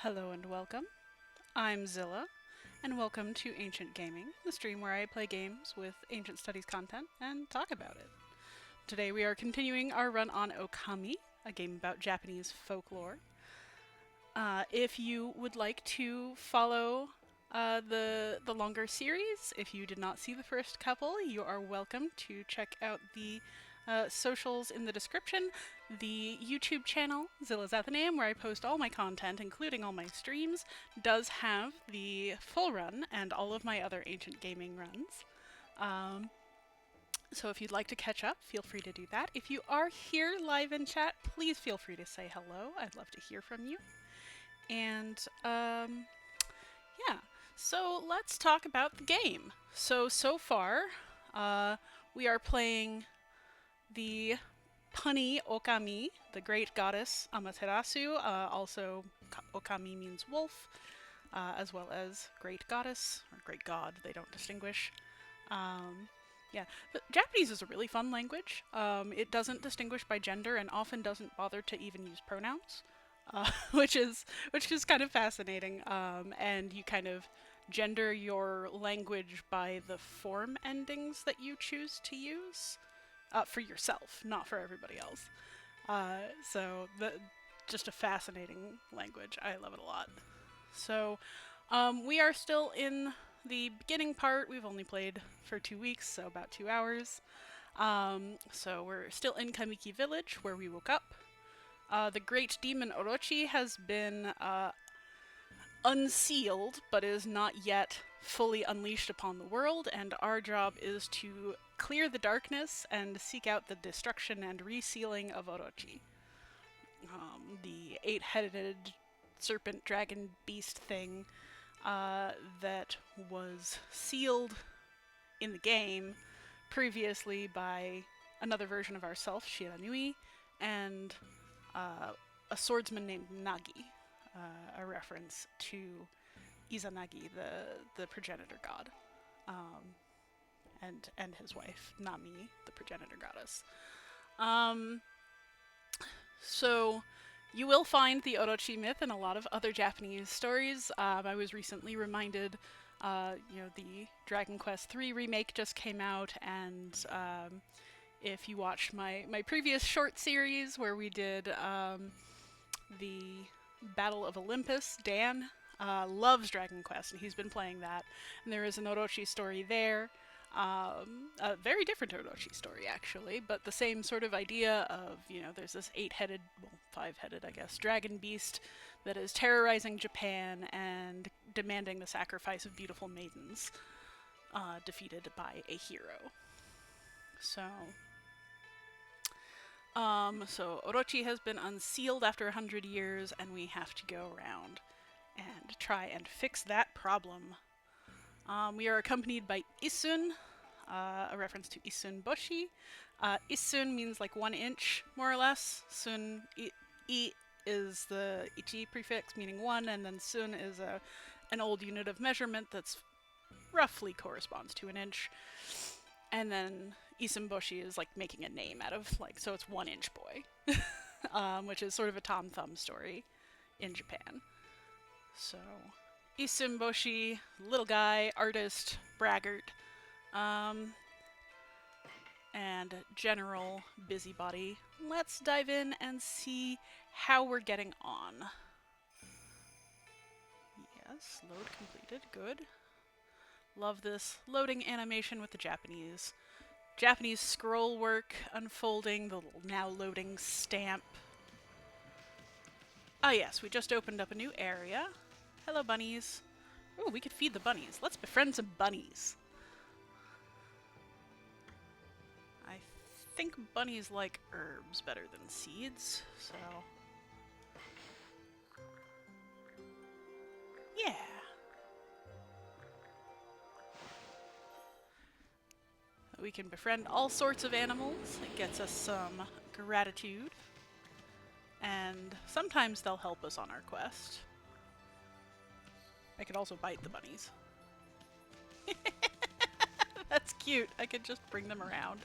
Hello and welcome. I'm Zilla, and welcome to Ancient Gaming, the stream where I play games with ancient studies content and talk about it. Today we are continuing our run on Okami, a game about Japanese folklore. If you would like to follow the longer series, if you did not see the first couple, you are welcome to check out the socials in the description. The YouTube channel, Zilla's Athenaeum, where I post all my content, including all my streams, does have the full run and all of my other ancient gaming runs. So if you'd like to catch up, feel free to do that. If you are here live in chat, please feel free to say hello. I'd love to hear from you. And yeah, so let's talk about the game. So far, we are playing the punny Okami, the great goddess Amaterasu. Also, Okami means wolf, as well as great goddess or great god. They don't distinguish. Yeah, but Japanese is a really fun language. It doesn't distinguish by gender and often doesn't bother to even use pronouns, which is kind of fascinating. And you kind of gender your language by the form endings that you choose to use for yourself, not for everybody else. So just a fascinating language. I love it a lot. So we are still in the beginning part. We've only played for 2 weeks, so about 2 hours. So we're still in Kamiki Village, where we woke up. The great demon Orochi has been unsealed, but is not yet fully unleashed upon the world, and our job is to clear the darkness and seek out the destruction and resealing of Orochi. The 8-headed serpent dragon beast thing that was sealed in the game previously by another version of ourself, Shiranui, and a swordsman named Nagi, a reference to Izanagi, the progenitor god, and his wife, Nami, the progenitor goddess. So you will find the Orochi myth in a lot of other Japanese stories. I was recently reminded, the Dragon Quest III remake just came out, and if you watched my previous short series where we did the Battle of Olympus, Dan loves Dragon Quest, and he's been playing that. And there is an Orochi story there. A very different Orochi story, actually, but the same sort of idea of, there's this 8-headed, well, 5-headed, I guess, dragon beast that is terrorizing Japan and demanding the sacrifice of beautiful maidens, defeated by a hero. So Orochi has been unsealed after 100 years, and we have to go around and try and fix that problem. We are accompanied by Isun, a reference to Isun Boshi. Isun means like 1 inch, more or less. Sun I is the ichi prefix, meaning 1, and then sun is an old unit of measurement that's roughly corresponds to 1 inch. And then Isun Boshi is like making a name out of, so it's 1 inch boy, which is sort of a Tom Thumb story in Japan. So Isun Boshi, little guy, artist, braggart, and general busybody. Let's dive in and see how we're getting on. Yes, load completed, good. Love this loading animation with the Japanese scroll work unfolding, the little now loading stamp. Ah yes, we just opened up a new area. Hello, bunnies. Oh, we could feed the bunnies. Let's befriend some bunnies. I think bunnies like herbs better than seeds, so... yeah. We can befriend all sorts of animals. It gets us some gratitude. And sometimes they'll help us on our quest. I could also bite the bunnies. That's cute. I could just bring them around.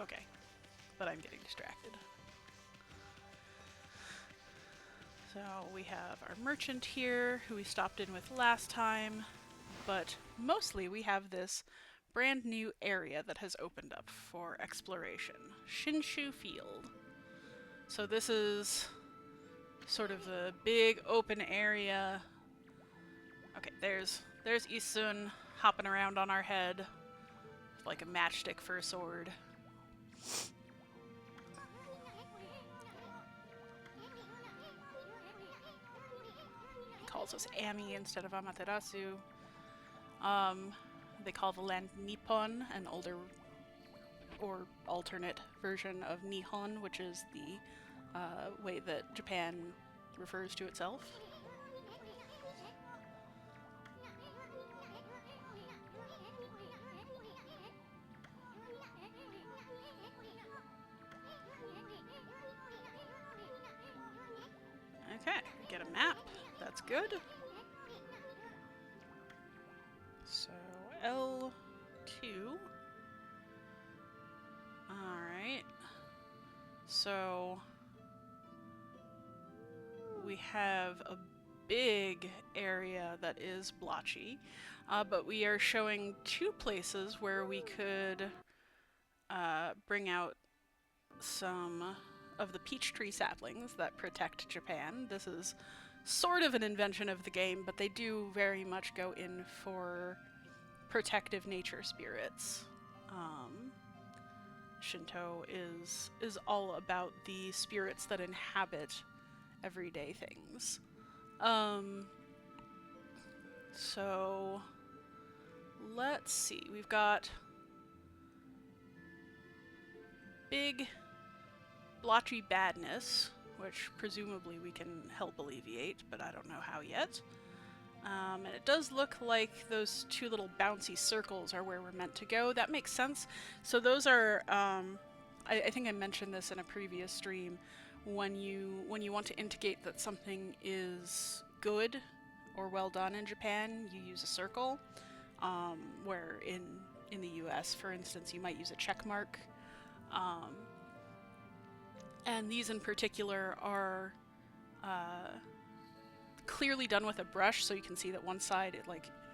Okay. But I'm getting distracted. So we have our merchant here, who we stopped in with last time, but mostly we have this brand new area that has opened up for exploration. Shinshu Field. So this is sort of the big open area. Okay, there's Isun hopping around on our head with like a matchstick for a sword. He calls us Ami instead of Amaterasu. They call the land Nippon, an older or alternate version of Nihon, which is the way that Japan refers to itself. Okay, get a map. That's good. So L2. Alright. So we have a big area that is blotchy, but we are showing two places where we could bring out some of the peach tree saplings that protect Japan. This is sort of an invention of the game, but they do very much go in for protective nature spirits. Shinto is all about the spirits that inhabit everyday things. So let's see. We've got big blotchy badness, which presumably we can help alleviate, but I don't know how yet. And it does look like those two little bouncy circles are where we're meant to go. That makes sense. So those are, I think I mentioned this in a previous stream, when you want to indicate that something is good or well done in Japan, you use a circle, where in the US, for instance, you might use a check mark. And these in particular are clearly done with a brush, so you can see that one side,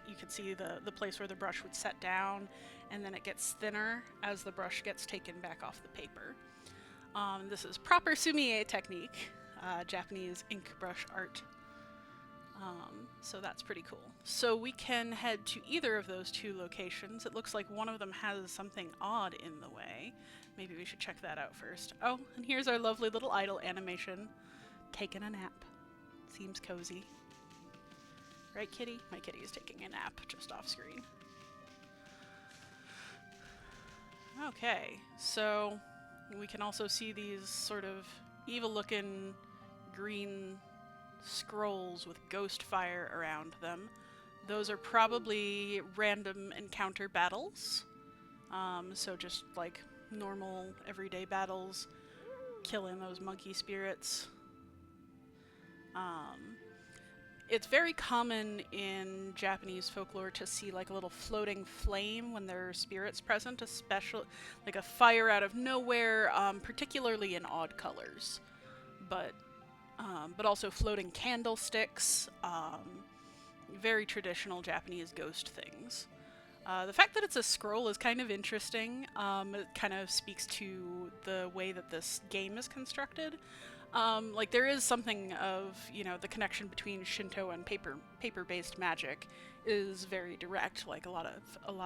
you can see the place where the brush would set down, and then it gets thinner as the brush gets taken back off the paper. This is proper sumie technique, Japanese ink brush art. So that's pretty cool. So we can head to either of those two locations. It looks like one of them has something odd in the way. Maybe we should check that out first. Oh, and here's our lovely little idle animation. Taking a nap. Seems cozy. Right, kitty? My kitty is taking a nap just off screen. Okay, so we can also see these sort of evil-looking green scrolls with ghost fire around them. Those are probably random encounter battles. So just like normal everyday battles, killing those monkey spirits. It's very common in Japanese folklore to see like a little floating flame when there are spirits present, especially like a fire out of nowhere, particularly in odd colors. But also floating candlesticks, very traditional Japanese ghost things. The fact that it's a scroll is kind of interesting. It kind of speaks to the way that this game is constructed. Like there is something of, the connection between Shinto and paper-based magic is very direct. Like a lot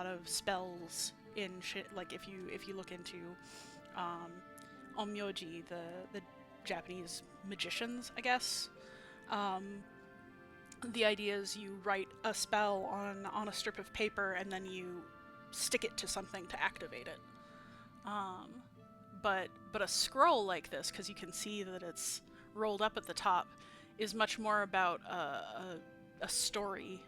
of spells in like if you look into onmyoji, the Japanese magicians, I guess. The idea is you write a spell on a strip of paper and then you stick it to something to activate it. But a scroll like this, because you can see that it's rolled up at the top, is much more about a story.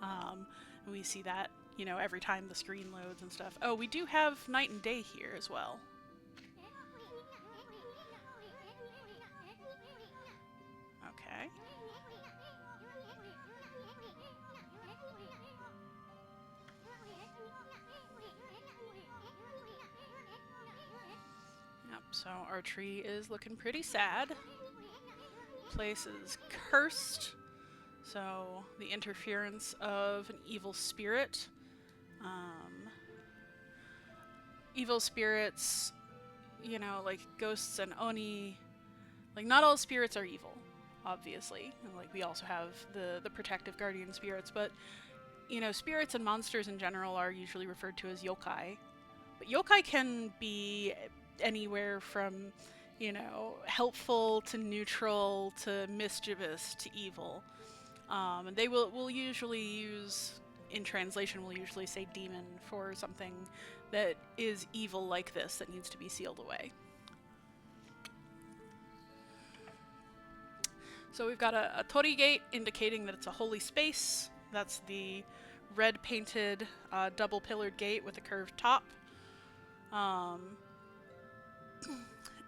And we see that, every time the screen loads and stuff. Oh, we do have night and day here as well. Okay. Yep, so our tree is looking pretty sad. place is cursed, so the interference of an evil spirit. Evil spirits, you know, like ghosts and oni, like not all spirits are evil, obviously. And, like, we also have the protective guardian spirits, but you know, spirits and monsters in general are usually referred to as yokai. But yokai can be anywhere from, you know, helpful to neutral to mischievous to evil. And they will usually use, in translation, will usually say demon for something that is evil like this that needs to be sealed away. So we've got a tori gate indicating that it's a holy space. That's the red painted double pillared gate with a curved top.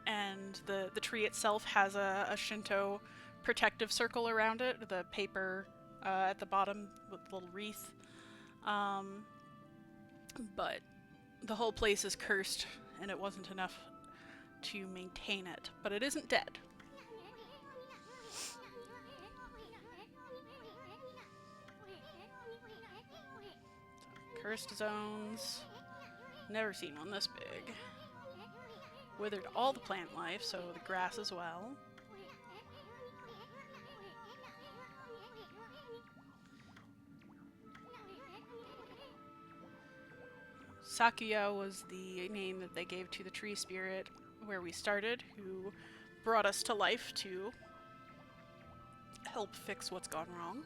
And the tree itself has a Shinto protective circle around it, the paper at the bottom with a little wreath. But the whole place is cursed, and it wasn't enough to maintain it. But it isn't dead. Cursed zones. Never seen one this big. Withered all the plant life, so the grass as well. Sakuya was the name that they gave to the tree spirit where we started, who brought us to life to help fix what's gone wrong.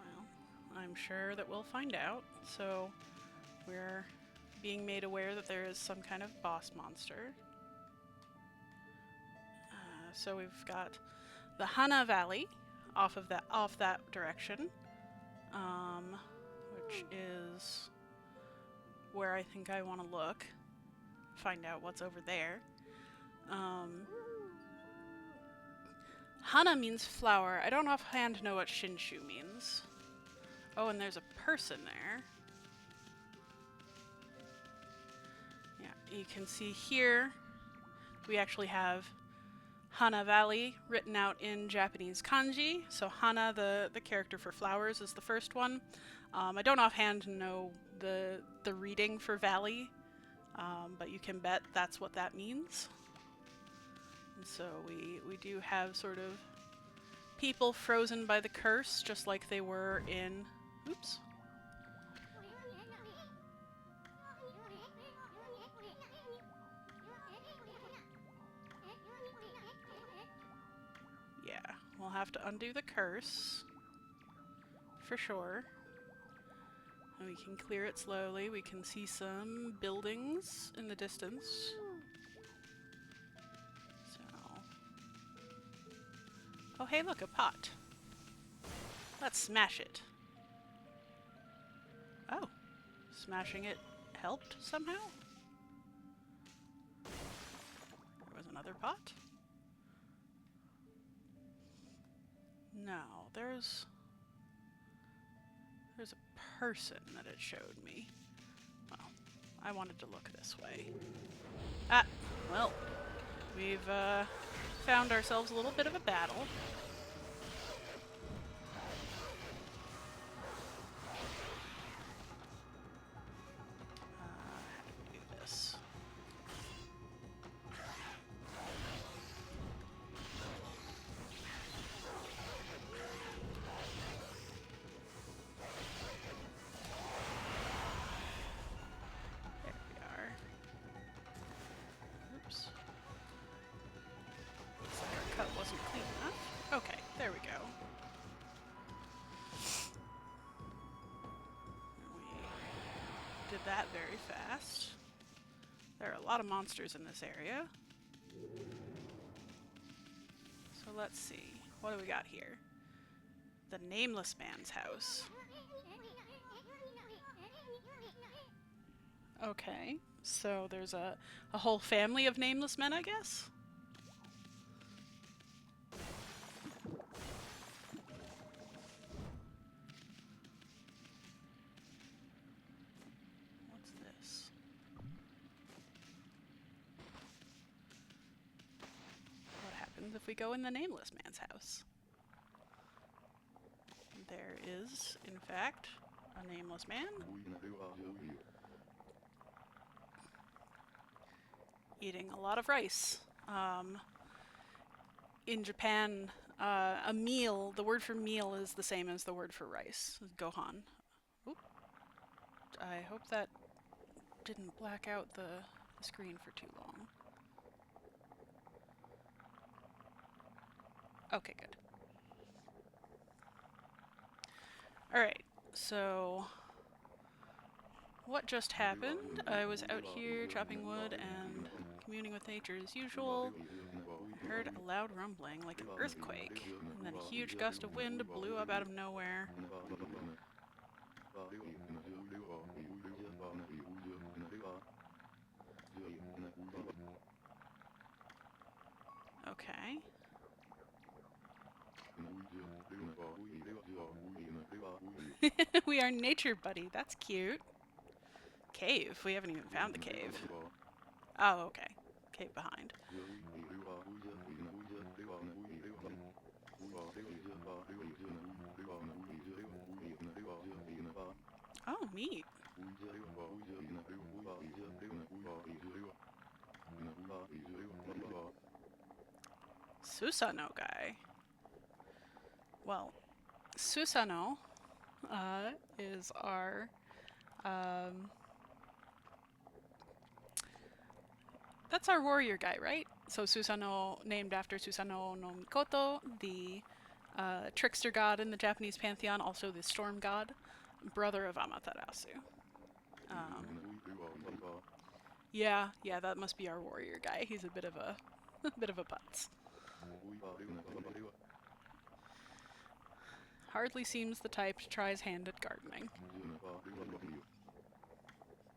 Well, I'm sure that we'll find out. So we're being made aware that there is some kind of boss monster. So we've got the Hana Valley off that direction, which is where I think I want to look, find out what's over there. Hana means flower. I don't offhand know what Shinshu means. Oh, and there's a person there. Yeah, you can see here we actually have Hana Valley written out in Japanese kanji. So Hana, the character for flowers, is the first one. I don't offhand know the reading for valley, but you can bet that's what that means. And so we do have sort of people frozen by the curse, just like they were in... Oops. Yeah, we'll have to undo the curse, for sure. And we can clear it slowly. We can see some buildings in the distance. So... Oh, hey, look, a pot. Let's smash it. Oh, smashing it helped somehow? There was another pot? No, there's a person that it showed me. Well, I wanted to look this way. Ah, well, we've found ourselves a little bit of a battle. How do we do this? Okay, there we go. We did that very fast. There are a lot of monsters in this area. So let's see. What do we got here? The Nameless Man's house. Okay, so there's a whole family of nameless men, I guess? we go in the nameless man's house? There is, in fact, a nameless man. Eating a lot of rice. In Japan, a meal, the word for meal is the same as the word for rice. Gohan. Oop. I hope that didn't black out the screen for too long. Okay, good. Alright, so what just happened? I was out here chopping wood and communing with nature as usual. I heard a loud rumbling like an earthquake, and then a huge gust of wind blew up out of nowhere. Okay. We are nature buddy, that's cute. Cave, we haven't even found the cave. Oh, okay. Cave behind. Oh, neat. Susano guy. Well, Susano is our that's our warrior guy, right? So Susano, named after Susano no Mikoto, the trickster god in the Japanese pantheon, also the storm god, brother of Amaterasu. Yeah, that must be our warrior guy. He's a bit of a bit of a putz. Hardly seems the type to try his hand at gardening.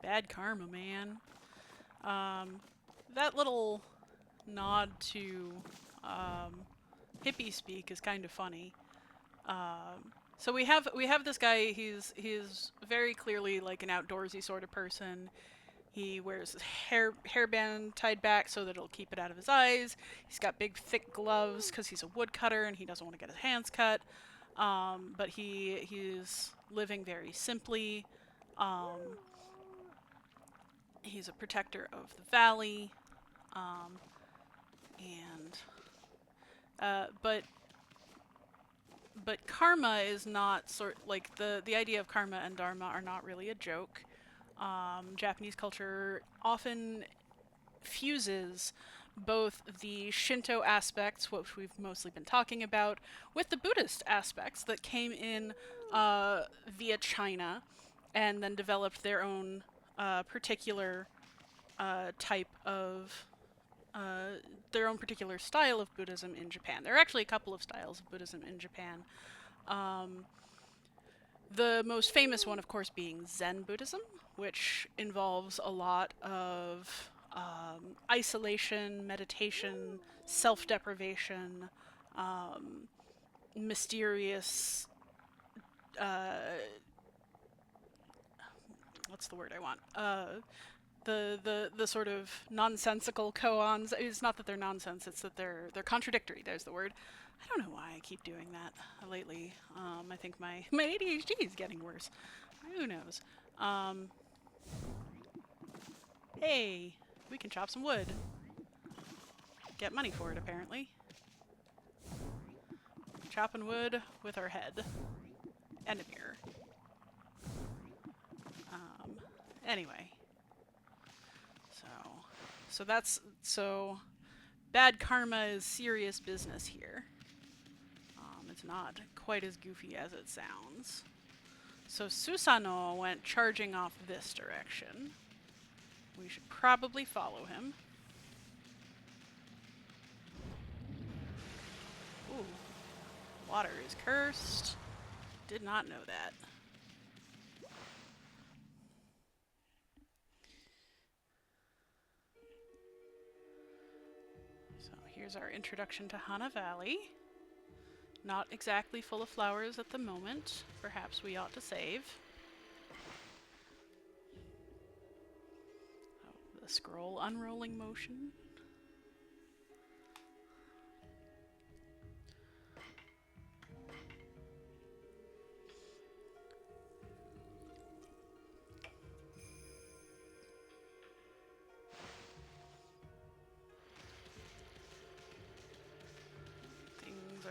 Bad karma, man. That little nod to hippie speak is kind of funny. So we have this guy. He's very clearly like an outdoorsy sort of person. He wears his hairband tied back so that it'll keep it out of his eyes. He's got big thick gloves because he's a woodcutter and he doesn't want to get his hands cut. But he's living very simply. He's a protector of the valley. But karma is not like the idea of karma and dharma are not really a joke. Japanese culture often fuses both the Shinto aspects, which we've mostly been talking about, with the Buddhist aspects that came in via China and then developed their own particular type of their own particular style of Buddhism in Japan. There are actually a couple of styles of Buddhism in Japan. The most famous one, of course, being Zen Buddhism, which involves a lot of isolation, meditation, self-deprivation, mysterious. What's the word I want? The sort of nonsensical koans. It's not that they're nonsense; it's that they're contradictory. There's the word. I don't know why I keep doing that lately. I think my ADHD is getting worse. Who knows? Hey, we can chop some wood. Get money for it, apparently. Chopping wood with our head. And a mirror. Anyway. So bad karma is serious business here. It's not quite as goofy as it sounds. So Susano went charging off this direction. We should probably follow him. Ooh. Water is cursed. Did not know that. So here's our introduction to Hana Valley. Not exactly full of flowers at the moment. Perhaps we ought to save. Oh, the scroll unrolling motion.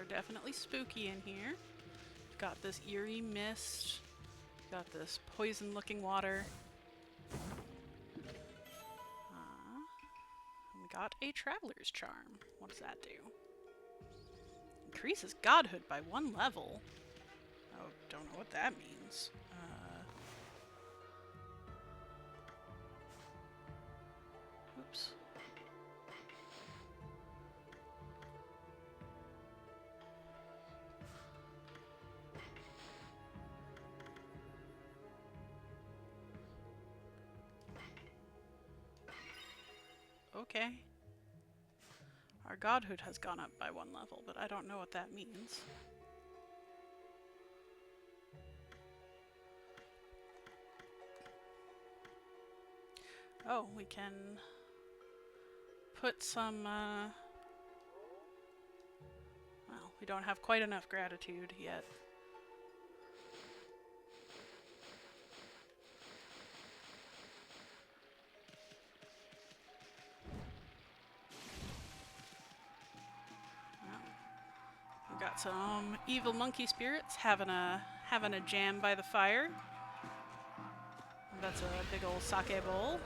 are definitely spooky in here. Got this eerie mist. Got this poison-looking water. We got a traveler's charm. What does that do? Increases godhood by 1 level. Oh, don't know what that means. Oops. Okay. Our godhood has gone up by 1 level, but I don't know what that means. Oh, we can put some, well, we don't have quite enough gratitude yet. We've got some evil monkey spirits having a jam by the fire. That's a big old sake bowl.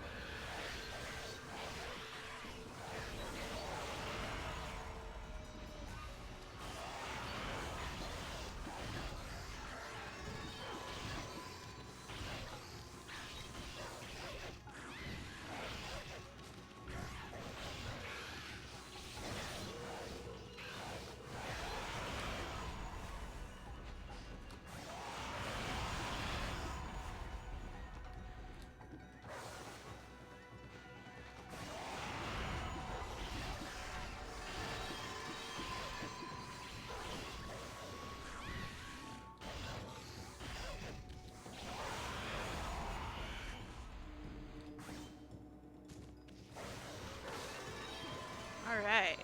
Alright.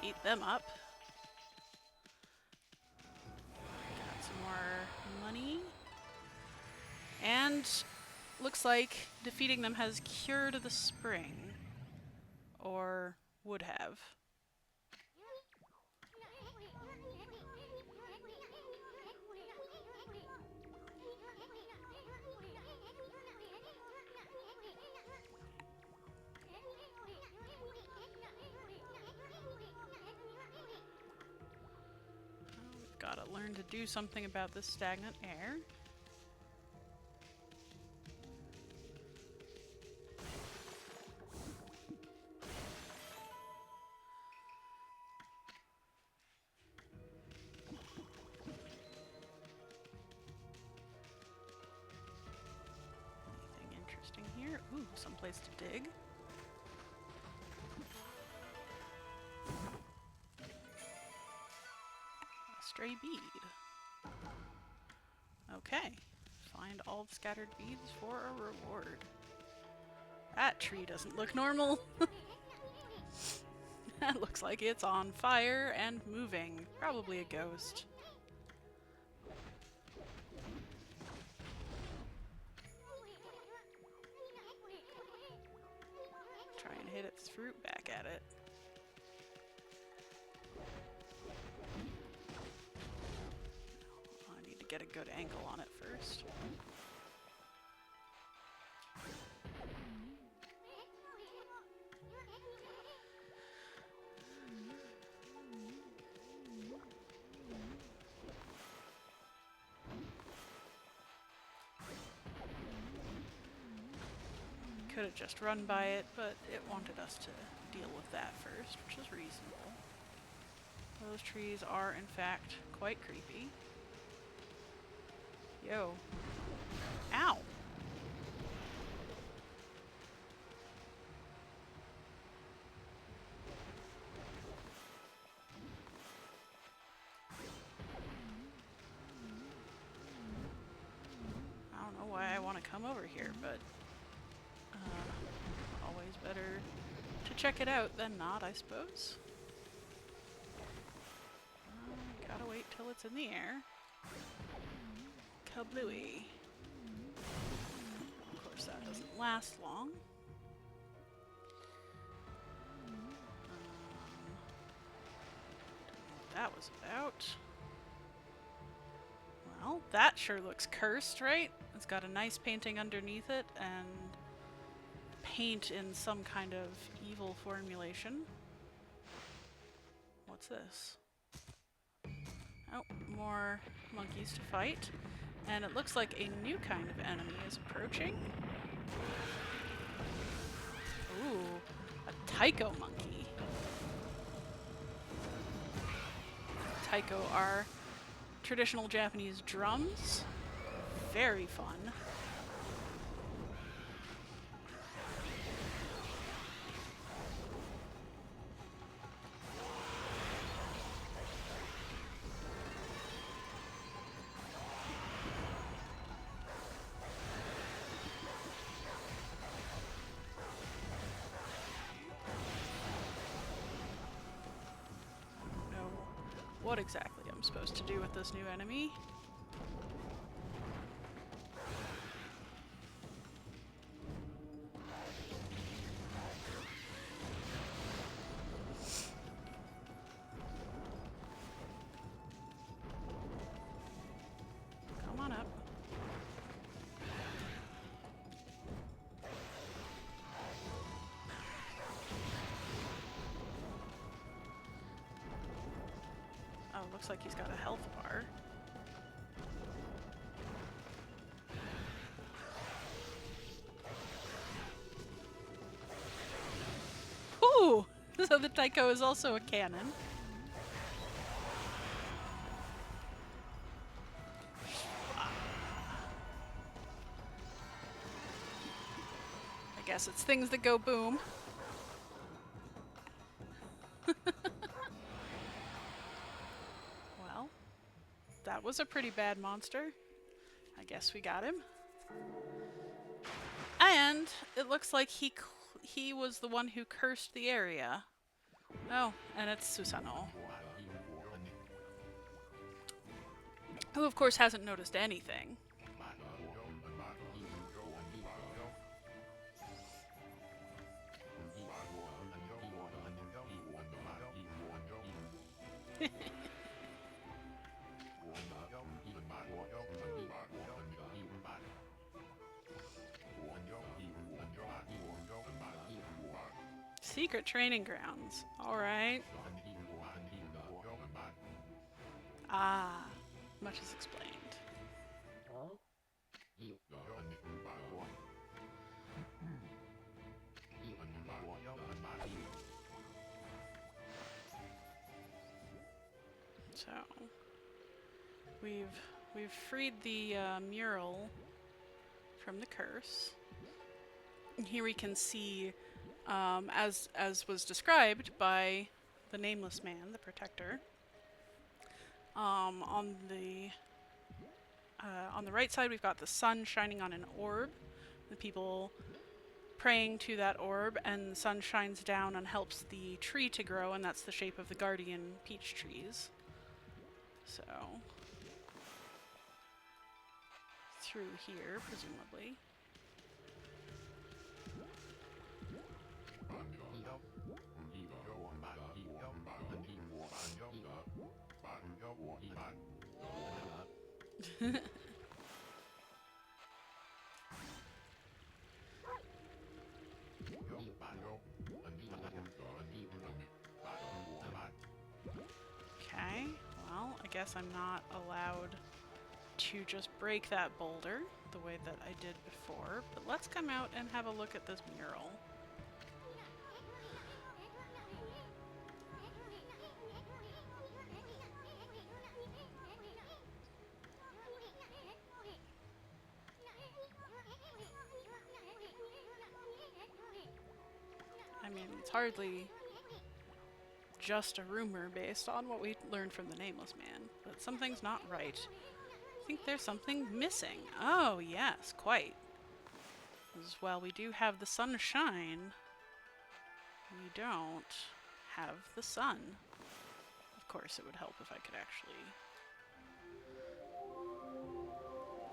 Eat them up. Got some more money. And looks like defeating them has cured the spring. Or would have. Gotta learn to do something about this stagnant air. Anything interesting here? Ooh, someplace to dig. Stray bead. Okay. Find all the scattered beads for a reward. That tree doesn't look normal. That looks like it's on fire and moving. Probably a ghost. Try and hit its fruit back at it. Get a good angle on it first. Could have just run by it, but it wanted us to deal with that first, which is reasonable. Those trees are, in fact, quite creepy. Yo. Ow! I don't know why I want to come over here, but always better to check it out than not, I suppose. Gotta wait till it's in the air. Kablooey. Of course, that doesn't last long. that was about. Well, that sure looks cursed, right? It's got a nice painting underneath it and paint in some kind of evil formulation. What's this? Oh, more monkeys to fight. And it looks like a new kind of enemy is approaching. Ooh, a taiko monkey. Taiko are traditional Japanese drums. Very fun. What exactly I'm supposed to do with this new enemy. Come on up. Oh, looks like he's got a health bar. Ooh! So the taiko is also a cannon. I guess it's things that go boom. Well, that was a pretty bad monster. I guess we got him. And it looks like he was the one who cursed the area. Oh, and it's Susanoo, who of course hasn't noticed anything. Secret training grounds. Alright. Ah, much is explained. So, we've freed the mural from the curse. And here we can see, as was described by the nameless man, the protector. On the right side, we've got the sun shining on an orb. The people praying to that orb, and the sun shines down and helps the tree to grow, and that's the shape of the guardian peach trees. So, through here, presumably. Okay, well, I guess I'm not allowed to just break that boulder the way that I did before, but let's come out and have a look at this mural. I mean, it's hardly just a rumor based on what we learned from the Nameless Man, but something's not right. I think there's something missing. Oh, yes, quite. As well, we do have the sunshine. We don't have the sun. Of course, it would help if I could actually...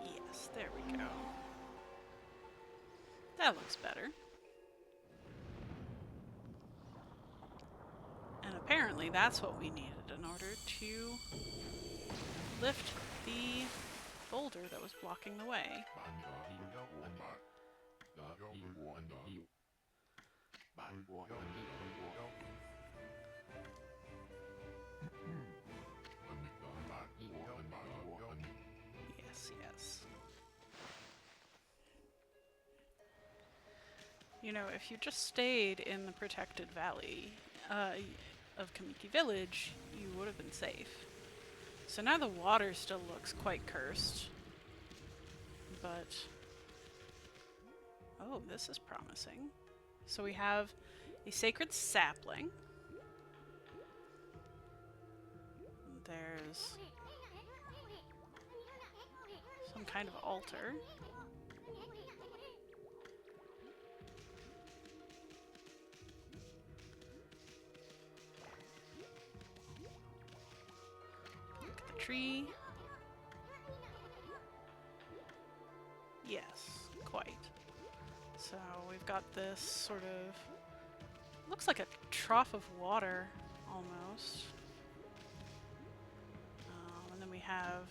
Yes, there we go. That looks better. And apparently apparently that's what we needed in order to lift the boulder that was blocking the way. Yes, yes. You know, if you just stayed in the protected valley of Kamiki Village, you would have been safe. So now the water still looks quite cursed. But... oh, this is promising. So we have a sacred sapling. There's some kind of altar. Look at the tree. Yes, quite. So we've got this sort of... looks like a trough of water, almost. And then we have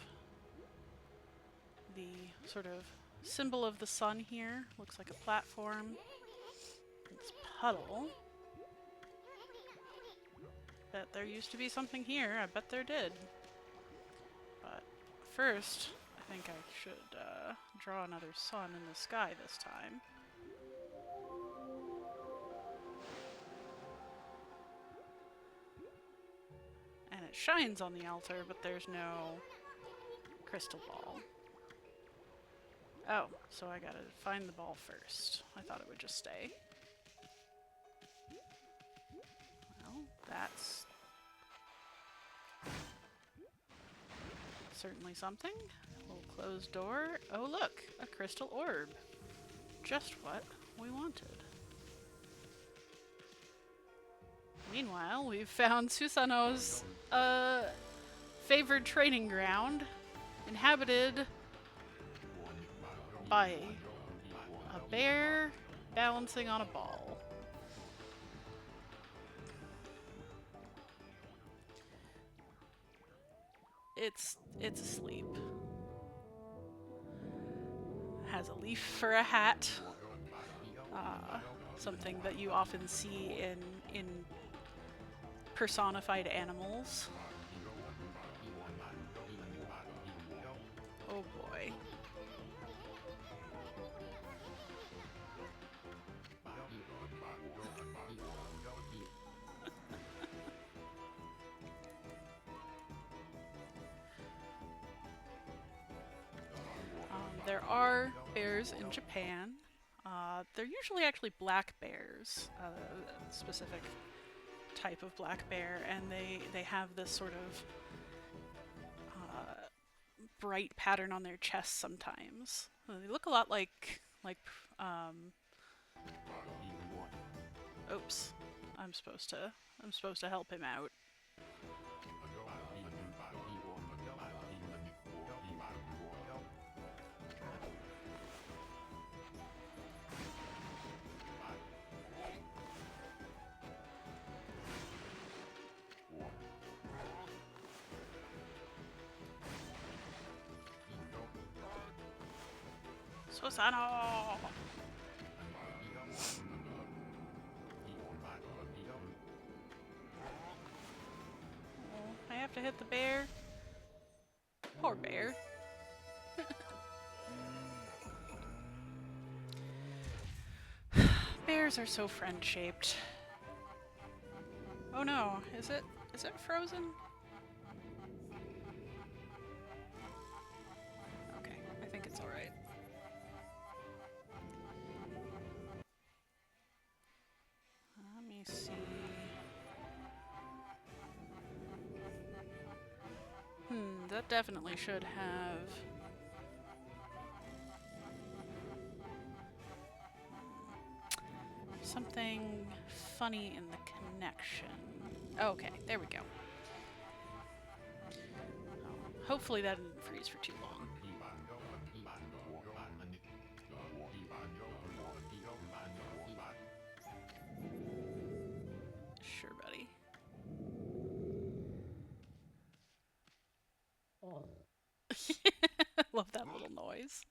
the sort of symbol of the sun here. Looks like a platform. This puddle. Bet there used to be something here. I bet there did. But first, I think I should draw another sun in the sky this time. And it shines on the altar, but there's no crystal ball. Oh, so I gotta find the ball first. I thought it would just stay. Well, that's certainly something. A little closed door. Oh look, a crystal orb. Just what we wanted. Meanwhile, we've found Susanoo's favored training ground, inhabited by a bear balancing on a ball. It's asleep. Has a leaf for a hat. Something that you often see in personified animals. Oh boy. There are bears in Japan. They're usually actually black bears, a specific type of black bear, and they have this sort of bright pattern on their chest sometimes. They look a lot like oops. I'm supposed to help him out. Susanoo! I have to hit the bear. Poor bear. Bears are so friend-shaped. Oh no, is it frozen? Okay, I think it's alright. Let me see. That definitely should have... something funny in the connection. Okay, there we go. Hopefully that didn't freeze for too long. Sure, buddy. noise.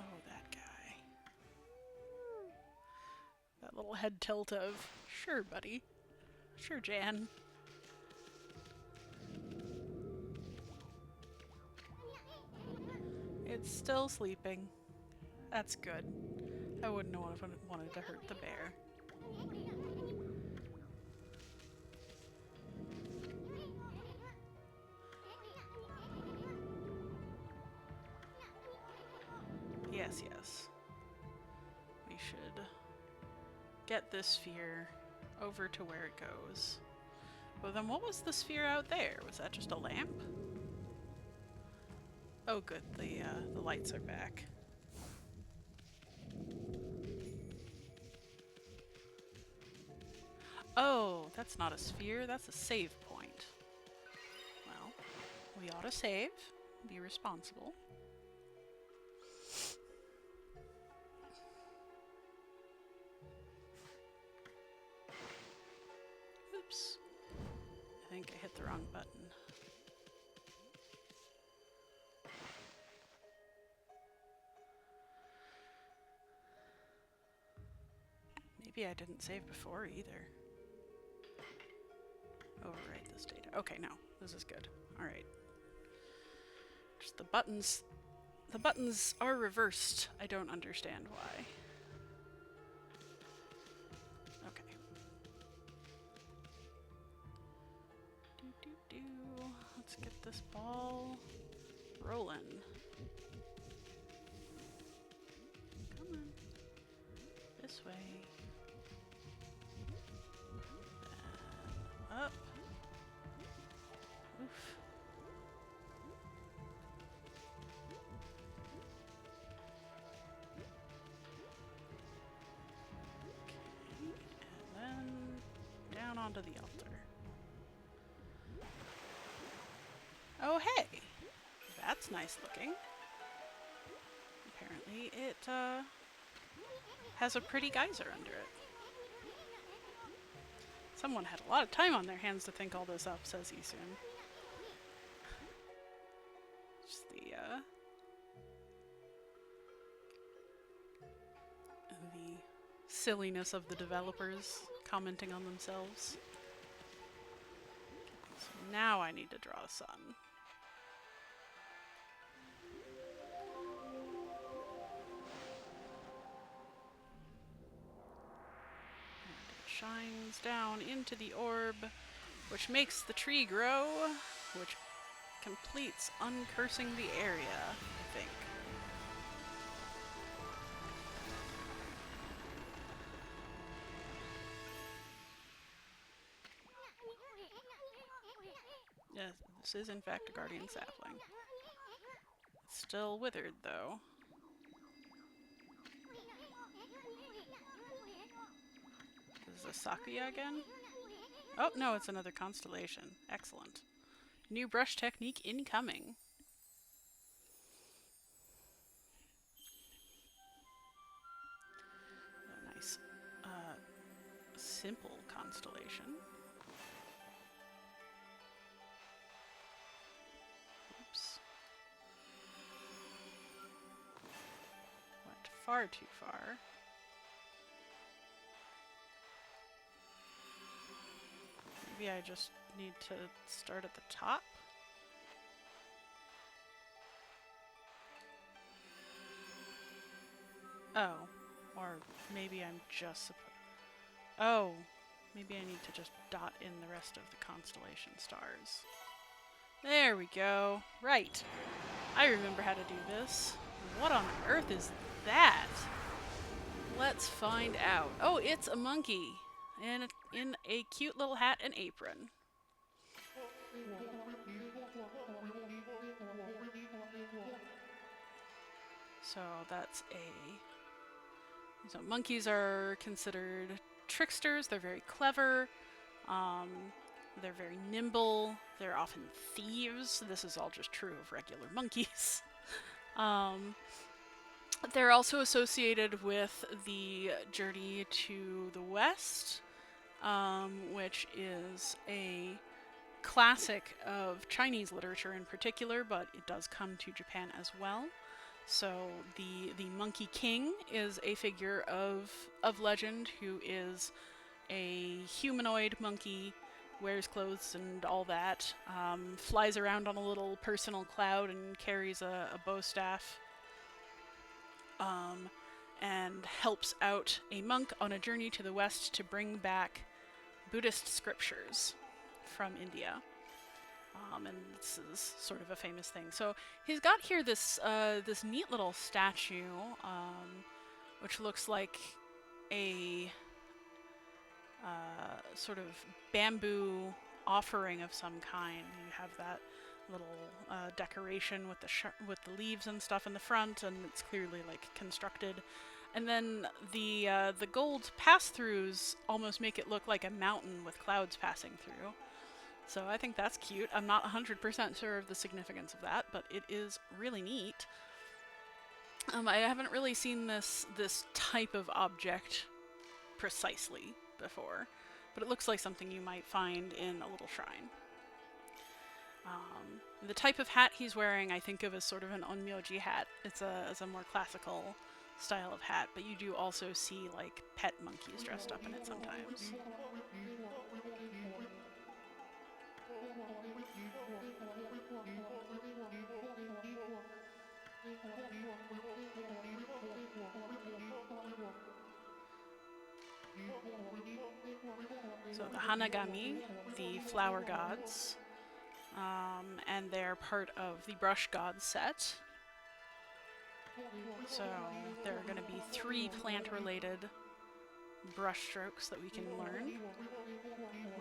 Oh, that guy. That little head tilt of, sure, buddy. Sure, Jan. It's still sleeping. That's good. I wouldn't have wanted to hurt the bear. Yes, yes. We should get this sphere over to where it goes. But then what was the sphere out there? Was that just a lamp? Oh good, the lights are back. Oh, that's not a sphere, that's a save point. Well, we ought to save, be responsible. Oops. I think I hit the wrong button. Maybe I didn't save before either. Overwrite this data. Okay, no, this is good. Alright. Just the buttons are reversed. I don't understand why. Okay. Let's get this ball rolling. Come on. This way. Then up. Oof. Okay, and then down onto the altar. Oh hey! That's nice looking. Apparently it has a pretty geyser under it. Someone had a lot of time on their hands to think all this up, says Isun. Just the silliness of the developers commenting on themselves. So now I need to draw a sun. Shines down into the orb, which makes the tree grow, which completes uncursing the area, I think. Yes, this is in fact a guardian sapling. It's still withered, though. Is this Sakuya again? Oh, no, it's another constellation. Excellent. New brush technique incoming. A nice, simple constellation. Oops. Went far too far. Maybe I just need to start at the top? Oh, or maybe I'm just oh, maybe I need to just dot in the rest of the constellation stars. There we go. Right. I remember how to do this. What on earth is that? Let's find out. Oh, it's a monkey. And in a cute little hat and apron. So that's so monkeys are considered tricksters. They're very clever. They're very nimble. They're often thieves. This is all just true of regular monkeys. They're also associated with the journey to the west, which is a classic of Chinese literature in particular, but it does come to Japan as well. So the Monkey King is a figure of legend who is a humanoid monkey, wears clothes and all that, flies around on a little personal cloud and carries a bow staff, and helps out a monk on a journey to the west to bring back Buddhist scriptures from India. And this is sort of a famous thing. So he's got here this this neat little statue, which looks like a sort of bamboo offering of some kind. You have that little decoration with the leaves and stuff in the front, and it's clearly like constructed. And then the gold pass-throughs almost make it look like a mountain with clouds passing through. So I think that's cute. I'm not 100% sure of the significance of that, but it is really neat. I haven't really seen this type of object precisely before, but it looks like something you might find in a little shrine. The type of hat he's wearing I think of as sort of an onmyoji hat. It's a more classical style of hat, but you do also see like pet monkeys dressed up in it sometimes. So the Hanagami, the flower gods, and they're part of the brush god set. So there are going to be 3 plant-related brush strokes that we can learn.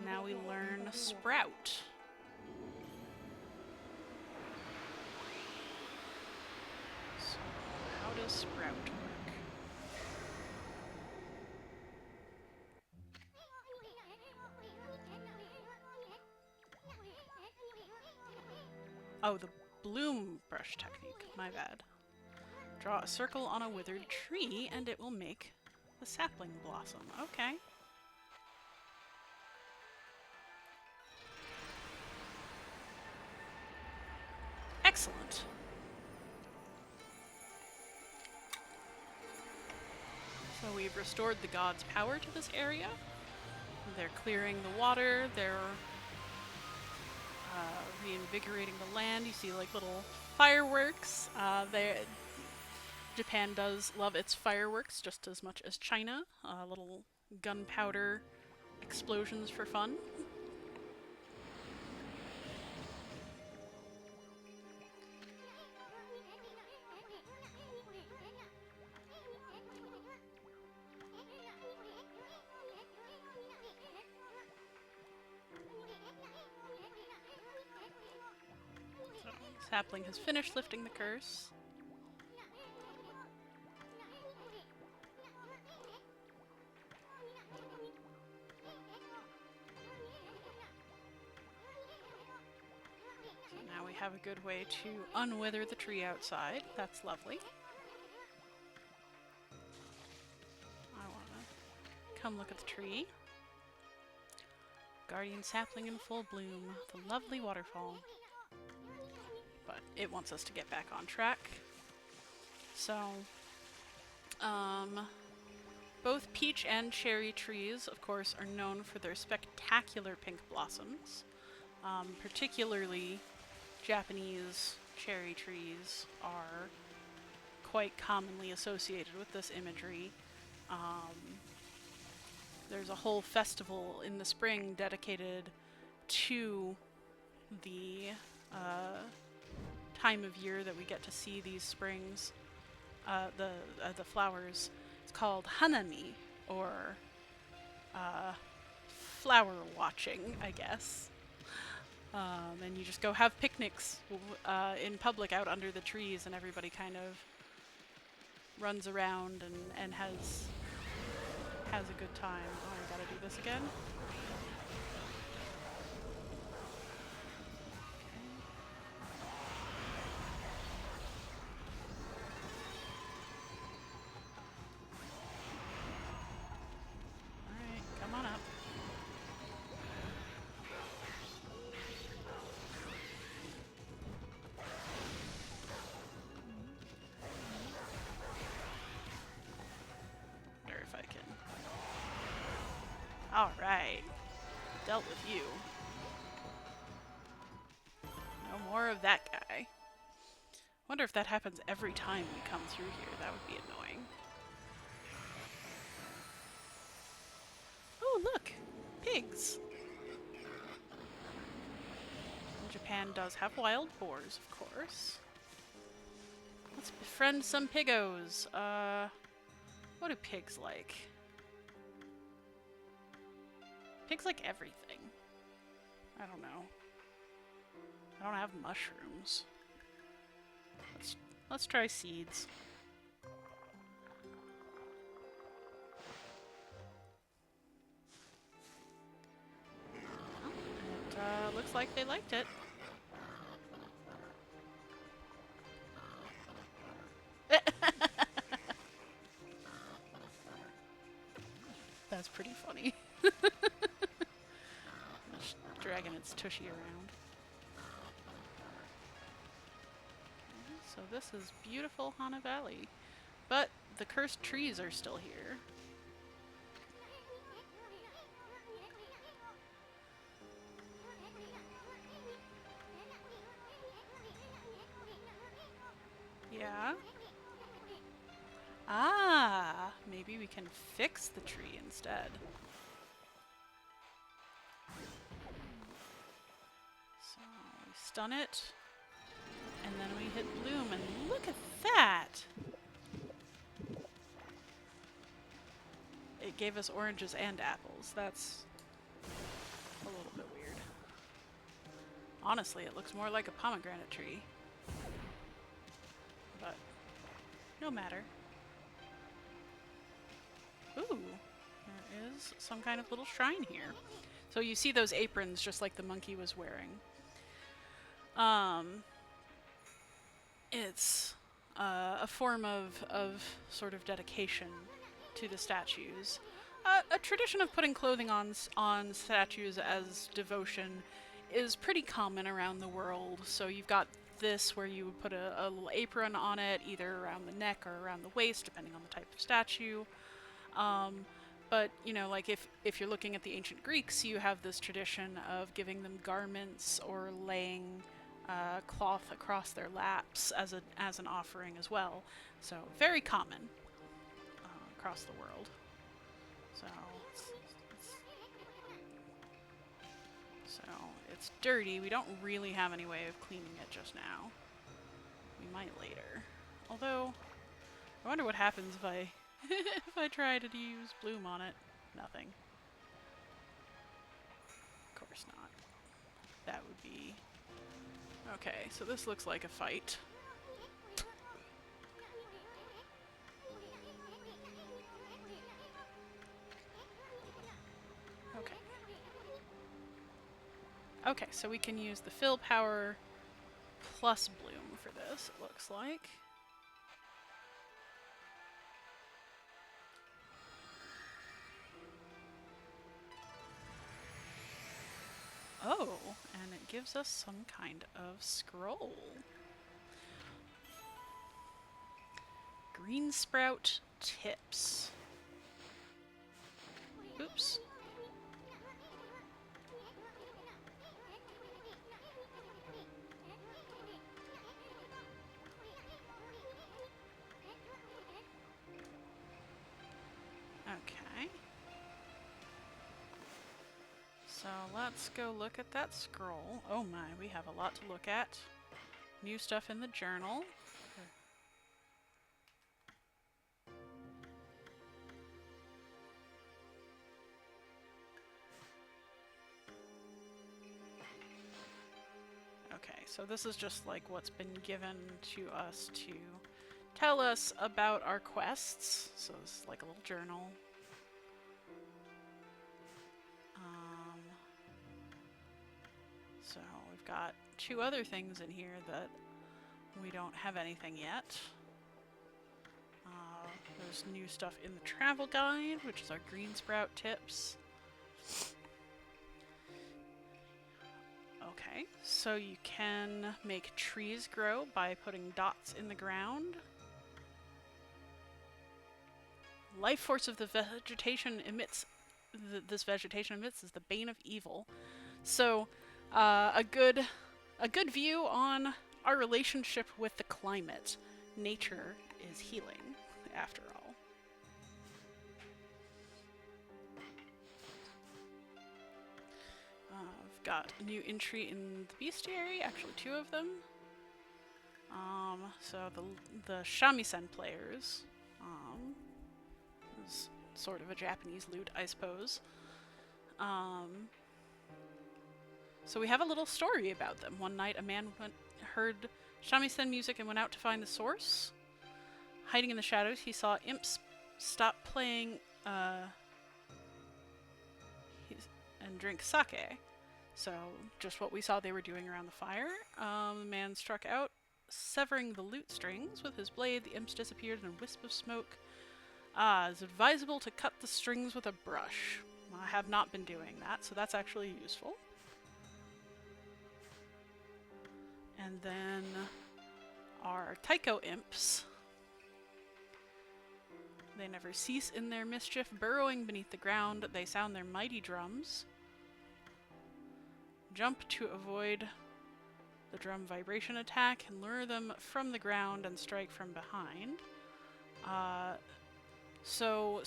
Now we learn Sprout. So how does Sprout work? Oh, the bloom brush technique. My bad. Draw a circle on a withered tree and it will make the sapling blossom. Okay. Excellent. So we've restored the god's power to this area. They're clearing the water. They're reinvigorating the land. You see like little fireworks. Japan does love its fireworks just as much as China. Little gunpowder explosions for fun. Sapling has finished lifting the curse. So now we have a good way to unwither the tree outside. That's lovely. I want to come look at the tree. Guardian sapling in full bloom. The lovely waterfall. But it wants us to get back on track. So, both peach and cherry trees, of course, are known for their spectacular pink blossoms. Particularly, Japanese cherry trees are quite commonly associated with this imagery. There's a whole festival in the spring dedicated to the time of year that we get to see these springs, the flowers. It's called Hanami, or flower watching, I guess. And you just go have picnics in public out under the trees, and everybody kind of runs around and has a good time. Oh, I gotta do this again. Alright. Dealt with you. No more of that guy. Wonder if that happens every time we come through here. That would be annoying. Oh, look! Pigs! Japan does have wild boars, of course. Let's befriend some piggos. What do pigs like? Pigs like everything. I don't know. I don't have mushrooms. Let's try seeds. It looks like they liked it. That's pretty funny. Just dragging its tushy around. So this is beautiful Hana Valley. But the cursed trees are still here. Yeah? Ah, maybe we can fix the tree instead. So we stun it, and then we hit bloom, and look at that! It gave us oranges and apples. That's a little bit weird. Honestly, it looks more like a pomegranate tree. But no matter. Ooh, there is some kind of little shrine here. So you see those aprons just like the monkey was wearing. It's a form of sort of dedication to the statues. A tradition of putting clothing on statues as devotion is pretty common around the world. So you've got this where you would put a little apron on it, either around the neck or around the waist, depending on the type of statue. But, you know, like if you're looking at the ancient Greeks, you have this tradition of giving them garments or laying cloth across their laps as an offering as well. So very common across the world. So it's dirty. We don't really have any way of cleaning it just now. We might later. Although, I wonder what happens if I if I try to use bloom on it. Nothing. Of course not. That would be... Okay, so this looks like a fight. Okay. Okay, so we can use the fill power plus bloom for this, it looks like. Oh, and it gives us some kind of scroll. Green sprout tips. Oops. Okay. So let's go look at that scroll. Oh my, we have a lot to look at. New stuff in the journal. Okay, so this is just like what's been given to us to tell us about our quests. So it's like a little journal. So we've got 2 other things in here that we don't have anything yet. There's new stuff in the travel guide, which is our green sprout tips. Okay, so you can make trees grow by putting dots in the ground. Life force of the vegetation emits this vegetation emits is the bane of evil. So, a good view on our relationship with the climate. Nature is healing, after all. I've got a new entry in the bestiary, actually 2 of them. So the shamisen players, is sort of a Japanese lute, I suppose. So we have a little story about them. One night, a man heard shamisen music and went out to find the source. Hiding in the shadows, he saw imps stop playing and drink sake. So, just what we saw they were doing around the fire. The man struck out, severing the lute strings with his blade. The imps disappeared in a wisp of smoke. It's advisable to cut the strings with a brush. I have not been doing that, so that's actually useful. And then our Taiko imps. They never cease in their mischief, burrowing beneath the ground. They sound their mighty drums. Jump to avoid the drum vibration attack and lure them from the ground and strike from behind. So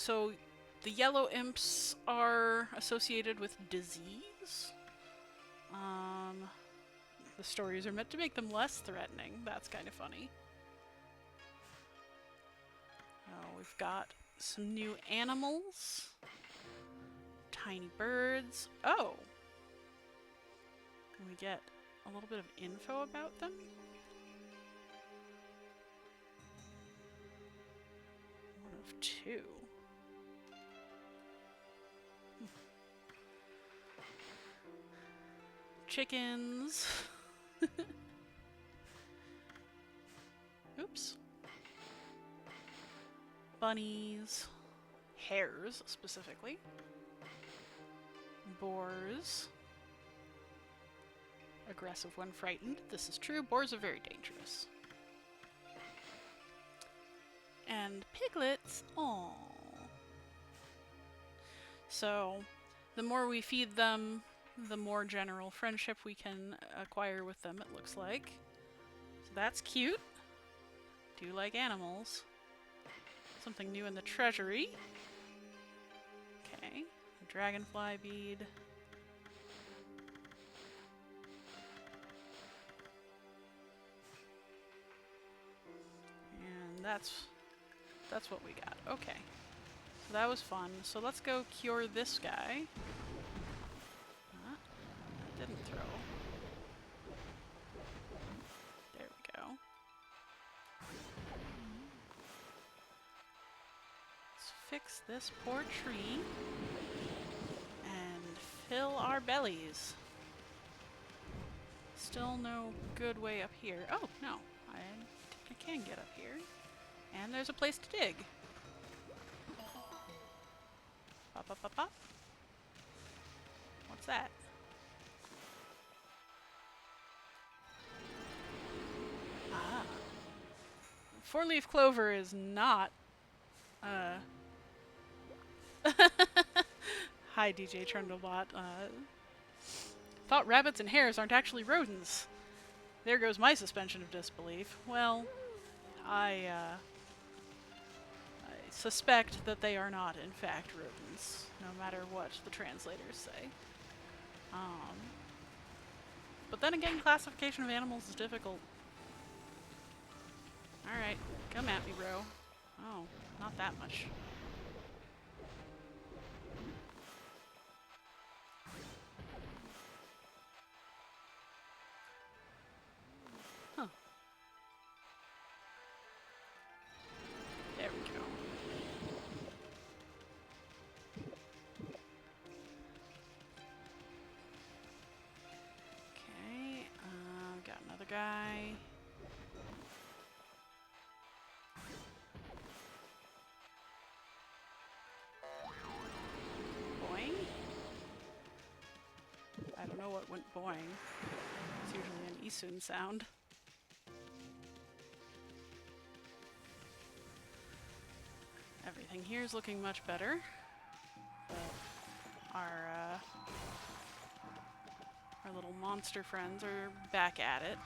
the yellow imps are associated with disease. The stories are meant to make them less threatening. That's kind of funny. We've got some new animals. Tiny birds. Oh! We get a little bit of info about them. One of 2. Chickens. Oops. Bunnies. Hares, specifically. Boars. Aggressive when frightened. This is true. Boars are very dangerous. And piglets. Aww. So, the more we feed them, the more general friendship we can acquire with them, it looks like. So that's cute. Do like animals. Something new in the treasury. Okay. A dragonfly bead. And that's what we got. Okay. So that was fun. So let's go cure this guy. That didn't throw. There we go. Let's fix this poor tree and fill our bellies. Still no good way up here. Oh, no. I can get up here. And there's a place to dig. Pop, pop, pop, pop. What's that? Ah. 4-leaf clover is not, Hi, DJ Trundlebot. Thought rabbits and hares aren't actually rodents. There goes my suspension of disbelief. Well, I suspect that they are not, in fact, rodents, no matter what the translators say. But then again, classification of animals is difficult. Alright, come at me, bro. Oh, not that much. Huh. There we go. Okay, got another guy. Boing. I don't know what went boing. It's usually an Isun sound. Everything here is looking much better. But our little monster friends are back at it.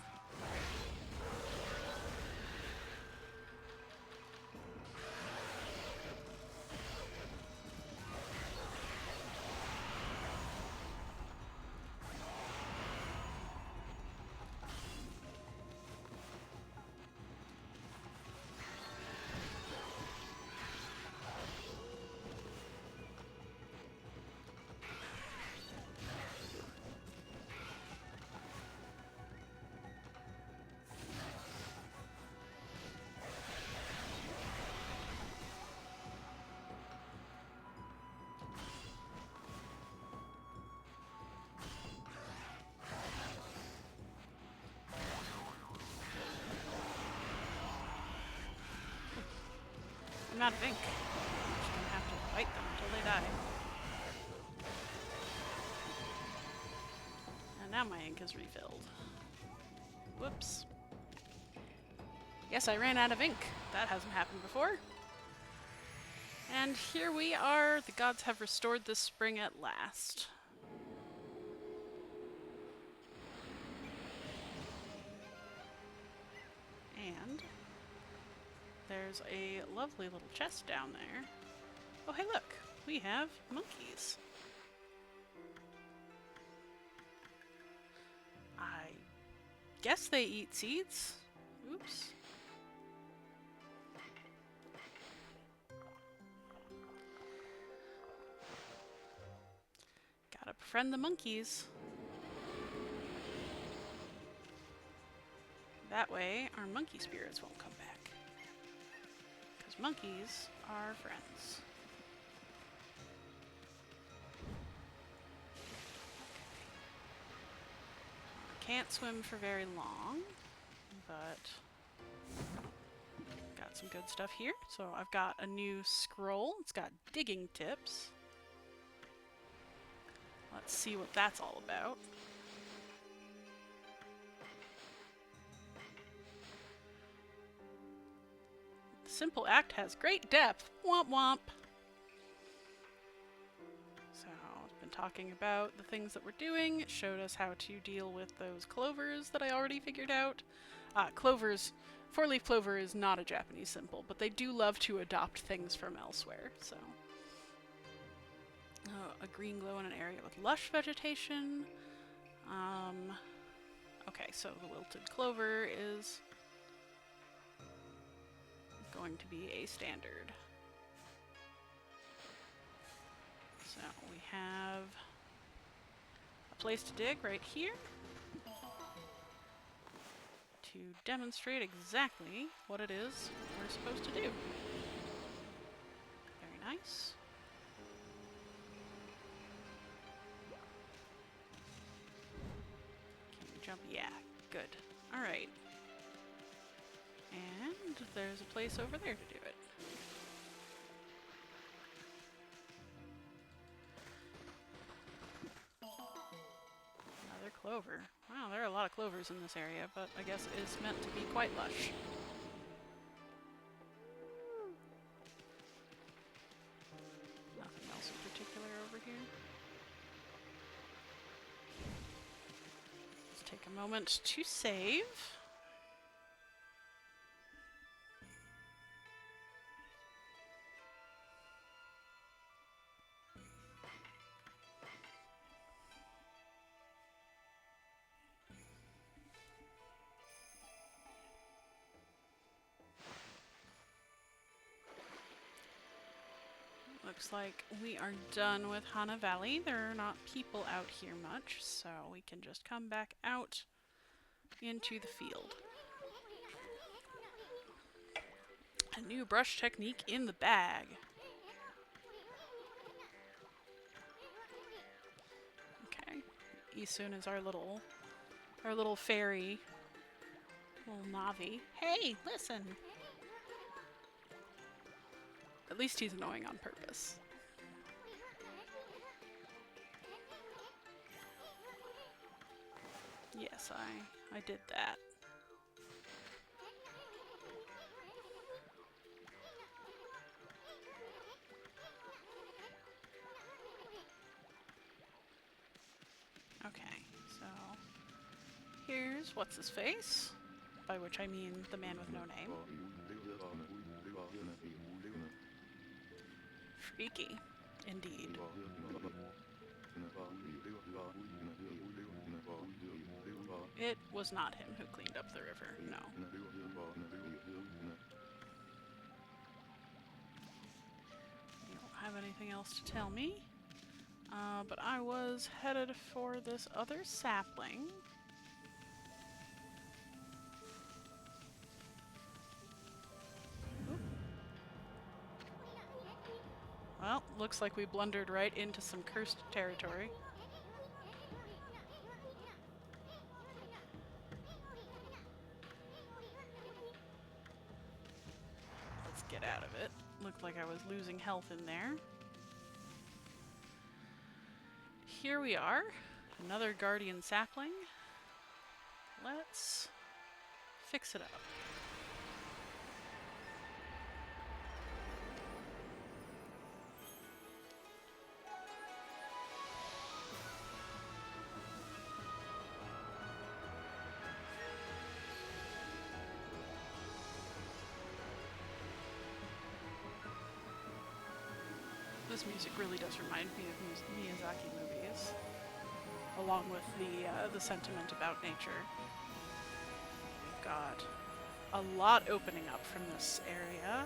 I'm out of ink. I'm just gonna have to fight them until they die. And now my ink is refilled. Whoops. Yes, I ran out of ink. That hasn't happened before. And here we are. The gods have restored the spring at last. And there's a lovely little chest down there. Oh, hey, look. We have monkeys. I guess they eat seeds. Oops. Gotta befriend the monkeys. That way, our monkey spirits won't come back. Because monkeys are friends. Can't swim for very long, but got some good stuff here. So I've got a new scroll. It's got digging tips. Let's see what that's all about. The simple act has great depth. Womp womp. So I've been talking about the things that we're doing. It showed us how to deal with those clovers that I already figured out. Clovers, four-leaf clover is not a Japanese simple, but they do love to adopt things from elsewhere, so. A green glow in an area with lush vegetation. Okay, so the wilted clover is going to be a standard. So we have a place to dig right here to demonstrate exactly what it is we're supposed to do. Very nice. Can you jump? Yeah, good. Alright. And there's a place over there to do it. Another clover. Wow, there are a lot of clovers in this area, but I guess it is meant to be quite lush. Nothing else in particular over here. Let's take a moment to save. Looks like we are done with Hana Valley. There are not people out here much, so we can just come back out into the field. A new brush technique in the bag. Okay, Isun is our little fairy, little Navi. Hey, listen. At least he's annoying on purpose. Yes, I did that. Okay, so here's what's his face, by which I mean the man with no name. Freaky, indeed. It was not him who cleaned up the river, no. You don't have anything else to tell me. But I was headed for this other sapling. Oop. Well, looks like we blundered right into some cursed territory. Let's get out of it. Looked like I was losing health in there. Here we are. Another guardian sapling. Let's fix it up. This music really does remind me of Miyazaki movies, along with the sentiment about nature. We've got a lot opening up from this area.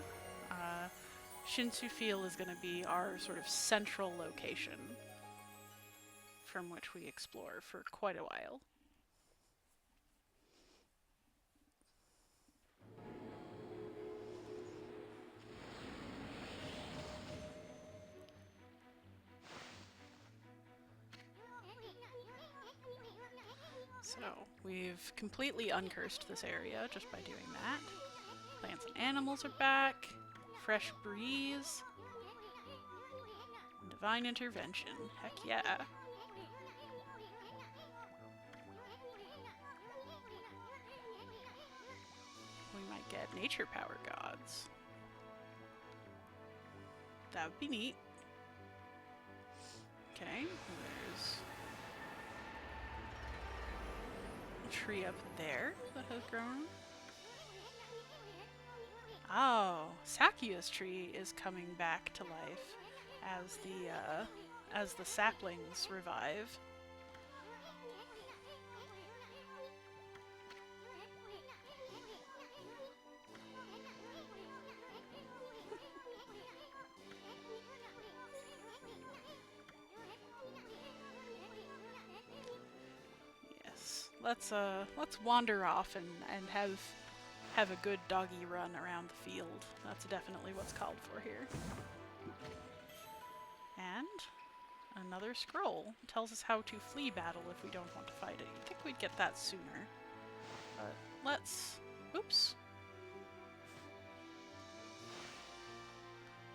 Shinsu Field is going to be our sort of central location from which we explore for quite a while. So, we've completely uncursed this area just by doing that. Plants and animals are back. Fresh breeze. Divine intervention. Heck yeah. We might get nature power gods. That would be neat. Okay, there's a tree up there that has grown. Oh, Sakuya's tree is coming back to life as the saplings revive. Yes, let's wander off and have a good doggy run around the field. That's definitely what's called for here. And another scroll tells us how to flee battle if we don't want to fight it. You'd think we'd get that sooner. But let's... Oops.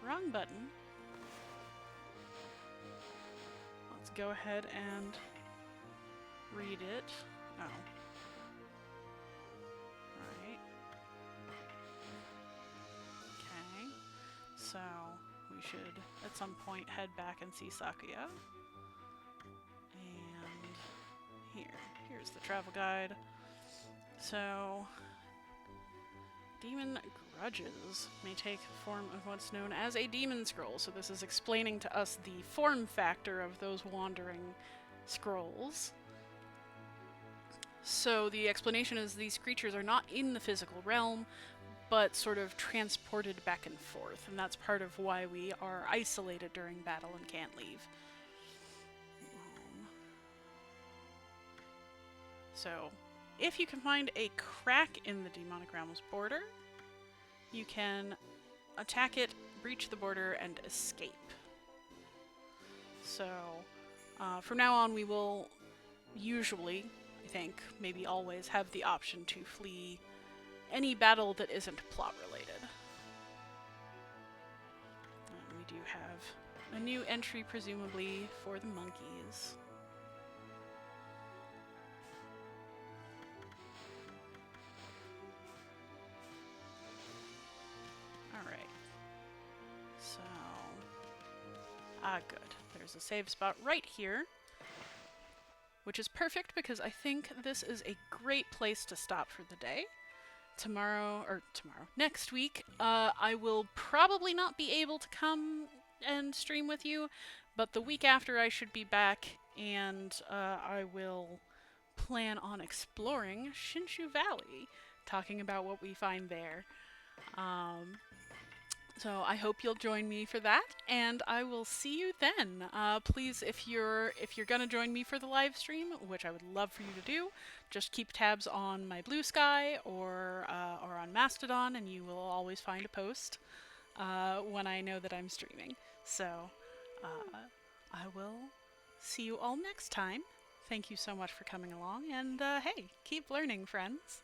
Wrong button. Let's go ahead and read it. Oh. Right. Okay. So, we should at some point head back and see Sakuya. And here's the travel guide. So, demon grudges may take the form of what's known as a demon scroll. So this is explaining to us the form factor of those wandering scrolls. So the explanation is these creatures are not in the physical realm, but sort of transported back and forth, and that's part of why we are isolated during battle and can't leave. So, if you can find a crack in the demonic realm's border, you can attack it, breach the border, and escape. So, from now on we will usually, I think, maybe always, have the option to flee any battle that isn't plot related. And we do have a new entry, presumably, for the monkeys. Alright. So... good. There's a save spot right here. which is perfect because I think this is a great place to stop for the day. Next week, I will probably not be able to come and stream with you, but the week after I should be back, and I will plan on exploring Shinshu Valley, talking about what we find there. Um, so I hope you'll join me for that, and I will see you then. Please, if you're gonna join me for the live stream, which I would love for you to do, just keep tabs on my Blue Sky or on Mastodon, and you will always find a post when I know that I'm streaming. So I will see you all next time. Thank you so much for coming along, and hey, keep learning, friends.